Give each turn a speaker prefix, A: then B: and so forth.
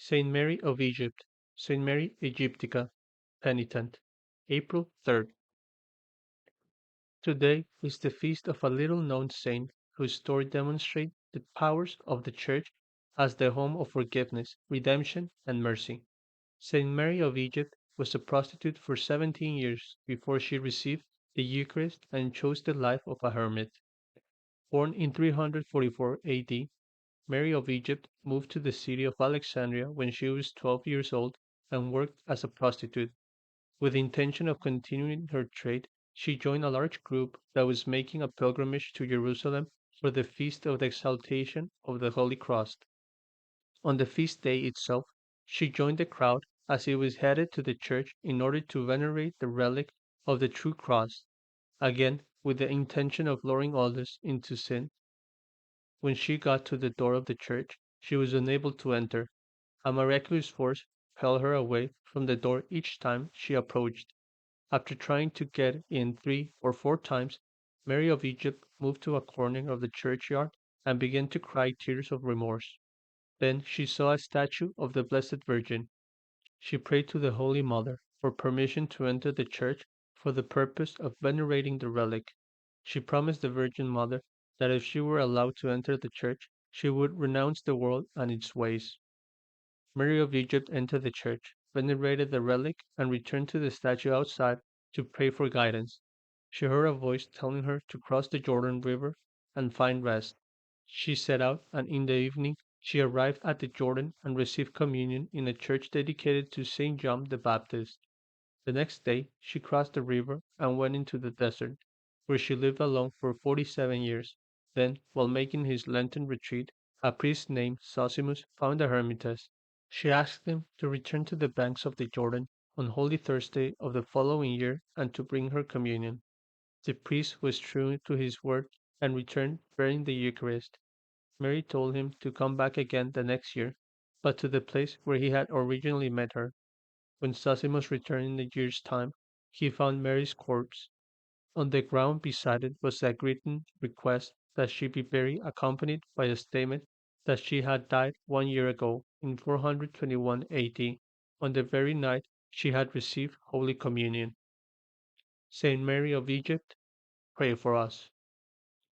A: Saint Mary of Egypt, Saint Mary Egyptica, penitent. April 3rd. Today is the feast of a little known saint whose story demonstrates the powers of the Church as the home of forgiveness, redemption, and mercy. Saint Mary of Egypt was a prostitute for 17 years before she received the Eucharist and chose the life of a hermit. Born in 344 AD, Mary of Egypt moved to the city of Alexandria when she was 12 years old and worked as a prostitute. With the intention of continuing her trade, she joined a large group that was making a pilgrimage to Jerusalem for the feast of the exaltation of the Holy Cross. On the feast day itself, she joined the crowd as it was headed to the church in order to venerate the relic of the true cross, again with the intention of luring others into sin. When she got to the door of the church, she was unable to enter. A miraculous force held her away from the door each time she approached. After trying to get in 3 or 4 times, Mary of Egypt moved to a corner of the churchyard and began to cry tears of remorse. Then she saw a statue of the Blessed Virgin. She prayed to the Holy Mother for permission to enter the church for the purpose of venerating the relic. She promised the Virgin Mother that if she were allowed to enter the church, she would renounce the world and its ways. Mary of Egypt entered the church, venerated the relic, and returned to the statue outside to pray for guidance. She heard a voice telling her to cross the Jordan River and find rest. She set out, and in the evening she arrived at the Jordan and received communion in a church dedicated to Saint John the Baptist. The next day she crossed the river and went into the desert, where she lived alone for 47 years. Then, while making his Lenten retreat, a priest named Zosimus found a hermitage. She asked him to return to the banks of the Jordan on Holy Thursday of the following year and to bring her communion. The priest was true to his word and returned bearing the Eucharist. Mary told him to come back again the next year, but to the place where he had originally met her. When Zosimus returned in a year's time, he found Mary's corpse. On the ground beside it was a written request that she be buried, accompanied by a statement that she had died 1 year ago, in 421 A.D., on the very night she had received Holy Communion. Saint Mary of Egypt, pray for us.